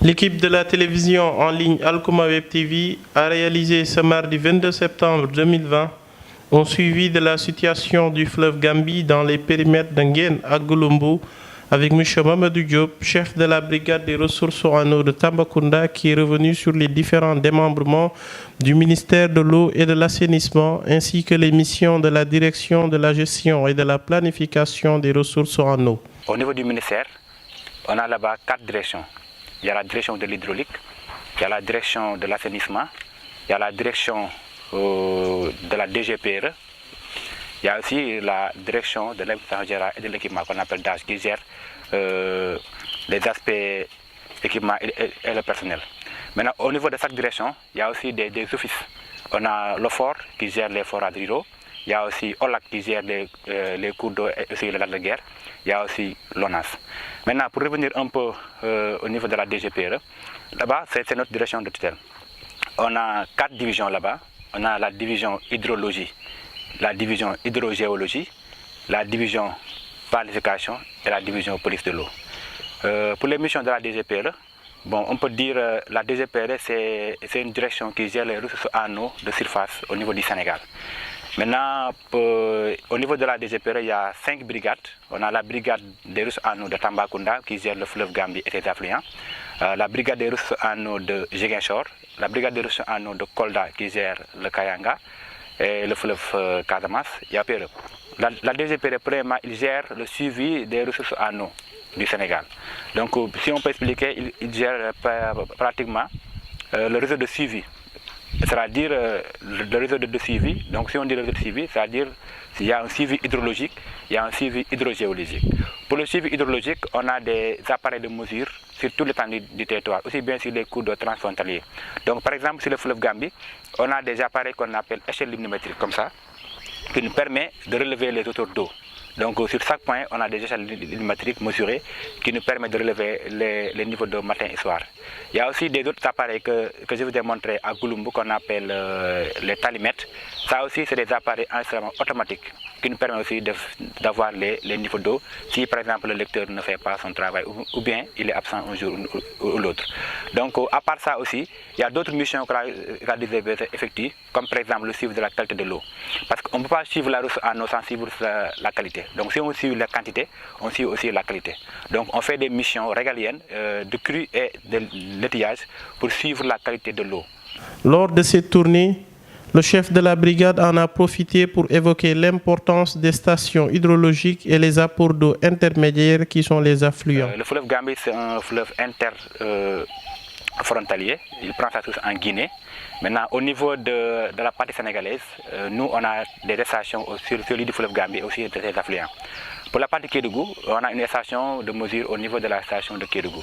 L'équipe de la télévision en ligne Alkouma Web TV a réalisé ce mardi 22 septembre 2020 un suivi de la situation du fleuve Gambie dans les périmètres d'Nguène à Gouloumbou avec M. Mamadou Diop, chef de la brigade des ressources en eau de Tambacounda, qui est revenu sur les différents démembrements du ministère de l'eau et de l'assainissement ainsi que les missions de la direction de la gestion et de la planification des ressources en eau. Au niveau du ministère, on a là-bas 4 directions. Il y a la direction de l'hydraulique, il y a la direction de l'assainissement, il y a la direction de la DGPRE, il y a aussi la direction de l'investissement général et de l'équipement qu'on appelle DAGE qui gère les aspects équipement et le personnel. Maintenant, au niveau de chaque direction, il y a aussi des offices. On a l'OFOR qui gère les forages ruraux, il y a aussi OLAC qui gère les cours d'eau et aussi les lacs de guerre, il y a aussi l'ONAS. Maintenant, pour revenir un peu au niveau de la DGPRE, là-bas, c'est notre direction de tutelle. On a 4 divisions là-bas. On a la division hydrologie, la division hydrogéologie, la division planification et la division police de l'eau. Pour les missions de la DGPRE, bon, on peut dire la DGPRE, c'est une direction qui gère les ressources en eau de surface au niveau du Sénégal. Maintenant, au niveau de la DGPRE, il y a 5 brigades. On a la brigade des ressources en eau de Tambacounda qui gère le fleuve Gambie et ses affluents. La brigade des ressources en eau de Ziguinchor, la brigade des ressources en eau de Kolda qui gère le Kayanga et le fleuve Casamance. Il y a PRE. La DGPRE, premièrement, il gère le suivi des ressources en eau du Sénégal. Donc, si on peut expliquer, il gère pratiquement le réseau de suivi. C'est-à-dire le réseau de suivi. Donc si on dit le réseau de suivi, c'est-à-dire qu'il y a un suivi hydrologique, il y a un suivi hydrogéologique. Pour le suivi hydrologique, on a des appareils de mesure sur tout l'étendue du territoire, aussi bien sur les cours d'eau transfrontaliers. Donc par exemple sur le fleuve Gambie, on a des appareils qu'on appelle échelle luminométrique comme ça, qui nous permet de relever les hauteurs d'eau. Donc sur chaque point, on a des échelles luminométriques mesurées qui nous permettent de relever les niveaux d'eau matin et soir. Il y a aussi des autres appareils que je vous ai montrés à Gouloumbou qu'on appelle les talimètres. Ça aussi, c'est des appareils enregistrement automatiques qui nous permettent aussi d'avoir les niveaux d'eau si par exemple le lecteur ne fait pas son travail ou bien il est absent un jour ou l'autre. Donc à part ça aussi, il y a d'autres missions que la DGPRE effectue, comme par exemple le suivi de la qualité de l'eau. Parce qu'on ne peut pas suivre la ressource en eau sans suivre la qualité. Donc si on suit la quantité, on suit aussi la qualité. Donc on fait des missions régaliennes de crue et de l'étillage pour suivre la qualité de l'eau. Lors de cette tournée, le chef de la brigade en a profité pour évoquer l'importance des stations hydrologiques et les apports d'eau intermédiaires qui sont les affluents. Le fleuve Gambie, c'est un fleuve interfrontalier. Il prend sa source en Guinée. Maintenant, au niveau de la partie sénégalaise, nous, on a des stations sur le lit du fleuve Gambie et aussi de ses affluents. Pour la partie Kédougou, on a une station de mesure au niveau de la station de Kédougou.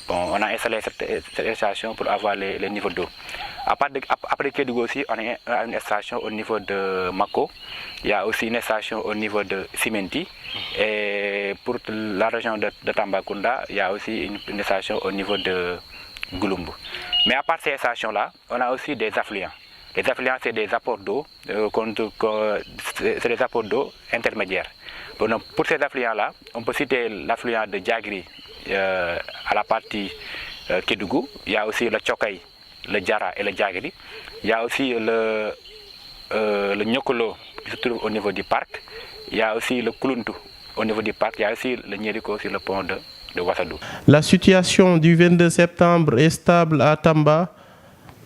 Bon, on a installé cette station pour avoir les niveaux d'eau. Après Kédougou aussi, on a une station au niveau de Mako. Il y a aussi une station au niveau de Simenti. Et pour la région de Tambacounda, il y a aussi une station au niveau de Gouloumbou. Mais à part ces stations-là, on a aussi des affluents. Les affluents, c'est des apports d'eau, c'est des apports d'eau intermédiaires. Bon, pour ces affluents-là, on peut citer l'affluent de Diagri à la partie Kédougou. Il y a aussi le Tchokay, le Djara et le Diagri. Il y a aussi le Nyokolo qui se trouve au niveau du parc. Il y a aussi le Kuluntu au niveau du parc. Il y a aussi le Nyeriko sur le pont de Wassadou. La situation du 22 septembre est stable à Tamba,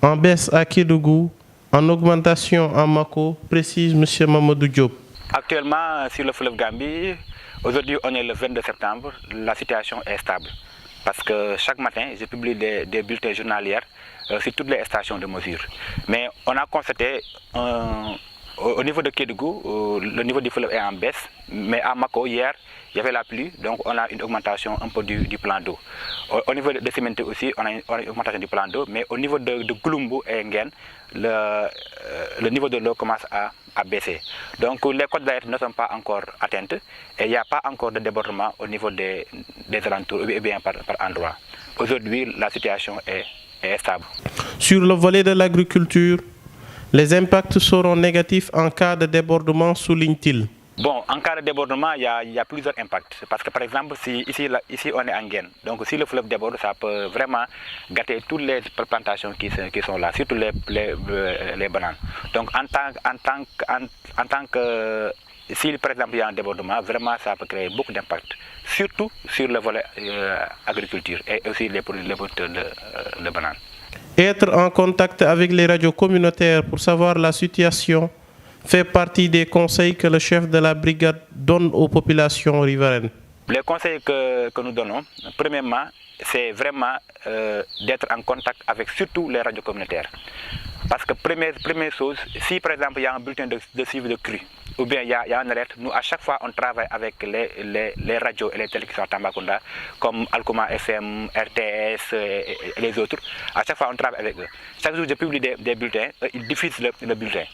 en baisse à Kédougou, en augmentation à Mako, précise M. Mamadou Diop. Actuellement, sur le fleuve Gambie, aujourd'hui on est le 22 septembre, la situation est stable. Parce que chaque matin, je publie des bulletins journaliers sur toutes les stations de mesure. Mais on a constaté au niveau de Kédougou, le niveau du fleuve est en baisse. Mais à Mako, hier, il y avait la pluie, donc on a une augmentation un peu du plan d'eau. Au niveau de Simenti aussi, on a une augmentation du plan d'eau, mais au niveau de Gouloumbou et Nguène, le niveau de l'eau commence à baisser. Donc les côtes d'alerte ne sont pas encore atteintes et il n'y a pas encore de débordement au niveau des alentours, ou bien par endroit. Aujourd'hui, la situation est stable. Sur le volet de l'agriculture, les impacts seront négatifs en cas de débordement, souligne-t-il. Bon, en cas de débordement, il y a plusieurs impacts. Parce que par exemple, si ici on est en Guéne, donc si le fleuve déborde, ça peut vraiment gâter toutes les plantations qui sont là, surtout les bananes. Donc en tant que si par exemple il y a un débordement, vraiment ça peut créer beaucoup d'impact, surtout sur le volet agriculture et aussi les producteurs de bananes. Être en contact avec les radios communautaires pour savoir la situation fait partie des conseils que le chef de la brigade donne aux populations riveraines. Les conseils que nous donnons, premièrement, c'est vraiment d'être en contact avec surtout les radios communautaires. Parce que première chose, si par exemple il y a un bulletin de suivi de crue, ou bien il y a une alerte, nous à chaque fois on travaille avec les radios et les télé qui sont à Tambacounda, comme Alcoma FM, RTS et les autres. À chaque fois on travaille avec eux. Chaque jour je publie des bulletins, ils diffusent le bulletin.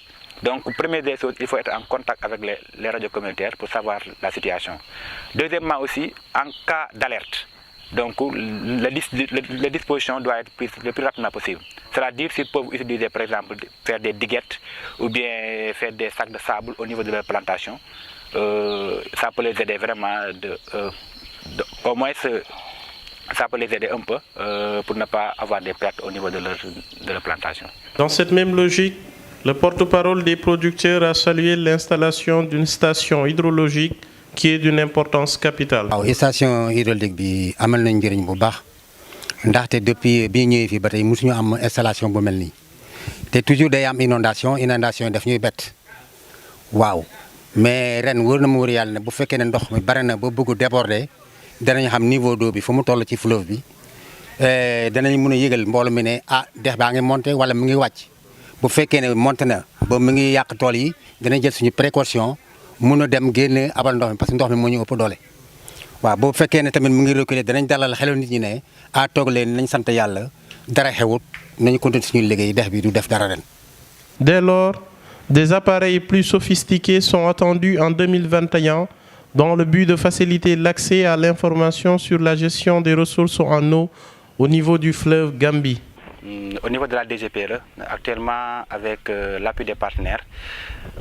Donc, première des choses, il faut être en contact avec les radios communautaires pour savoir la situation. Deuxièmement aussi, en cas d'alerte, donc la disposition doit être prise le plus rapidement possible. C'est-à-dire s'ils peuvent utiliser par exemple faire des diguettes ou bien faire des sacs de sable au niveau de leur plantation, ça peut les aider vraiment au moins ça peut les aider un peu pour ne pas avoir des pertes au niveau de leur plantation. Dans cette même logique, le porte-parole des producteurs a salué l'installation d'une station hydrologique qui est d'une importance capitale. La station hydraulique bi amal nañ njëriñ bu baax ndaxte depuis bi ñëwee fi ba tey mosuñu am installation bu mel nii te toujours day am inondation daf ñuy bett waaw mais ren wóor na ma wóor yàlla ne bu fekkee ne ndox mi bare na ba bëgg déborder danañ xam niveau d'eau bi fu mu toll ci fleuve bi danañ mën a yëgal mbooloo mi ne ah dex baa ngi monté wala mu ngi wàcc bu fekkee ne monté na ba mu ngi yàq tool yi danañ jël suñu précaution mun a dem génne abal ndox mi parce que ndox mi moo ñu ëpp doole waaw bu fekkee ne tamit mu ngi reculer danañ dalal xelu nit ñi ne ah toog leen nañ sant yàlla dara xewut nañu continuer suñu liggéey dex bi du def dara ren. Dès lors, des appareils plus sophistiqués sont attendus en 2021 dans le but de faciliter l'accès à l'information sur la gestion des ressources en eau au niveau du fleuve Gambie. Au niveau de la DGPRE, actuellement avec l'appui des partenaires,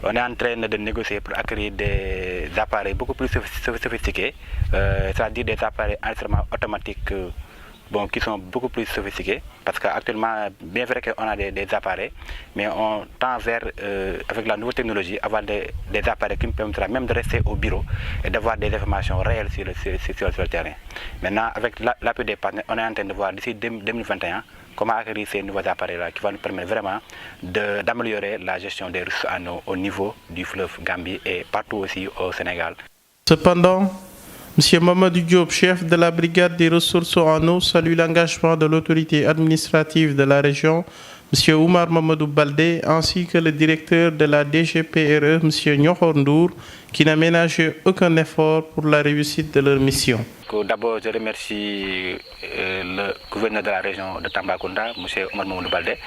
on est en train de négocier pour acquérir des appareils beaucoup plus sophistiqués, c'est-à-dire des appareils enregistrement automatiques qui sont beaucoup plus sophistiqués, parce qu'actuellement, bien vrai qu'on a des appareils, mais on tend vers, avec la nouvelle technologie, avoir des appareils qui nous permettra même de rester au bureau et d'avoir des informations réelles sur le terrain. Maintenant, avec l'appui des partenaires, on est en train de voir d'ici 2021 comment acquérir ces nouveaux appareils-là qui vont nous permettre vraiment d'améliorer la gestion des ressources en eau au niveau du fleuve Gambie et partout aussi au Sénégal. Cependant, M. Mamadou Diop, chef de la brigade des ressources en eau, salue l'engagement de l'autorité administrative de la région, M. Oumar Mamadou Baldé, ainsi que le directeur de la DGPRE, M. Nyokhor Ndour, qui n'a ménagé aucun effort pour la réussite de leur mission. D'abord, je remercie le gouverneur de la région de Tambacounda, M. Oumar Mamadou Baldé,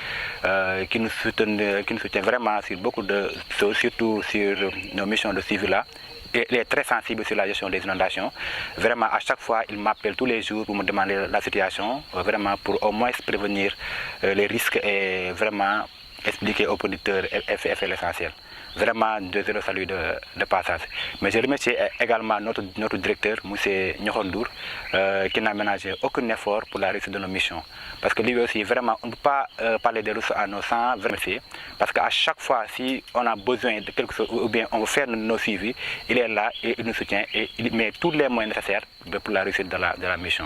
qui nous soutient vraiment sur beaucoup de choses, surtout sur nos missions de suivi là. Il est très sensible sur la gestion des inondations. Vraiment, à chaque fois, il m'appelle tous les jours pour me demander la situation, vraiment pour au moins prévenir les risques et vraiment expliquer aux producteurs et faire l'essentiel. Vraiment, je le salue de passage. Mais je remercie également notre directeur, M. Nyokhor Ndour, qui n'a ménagé aucun effort pour la réussite de nos missions. Parce que lui aussi, vraiment, on ne peut pas parler des ressources en eau sans remercier. Parce qu'à chaque fois, si on a besoin de quelque chose, ou bien on veut faire nos suivis, il est là et il nous soutient et il met tous les moyens nécessaires pour la réussite de la mission.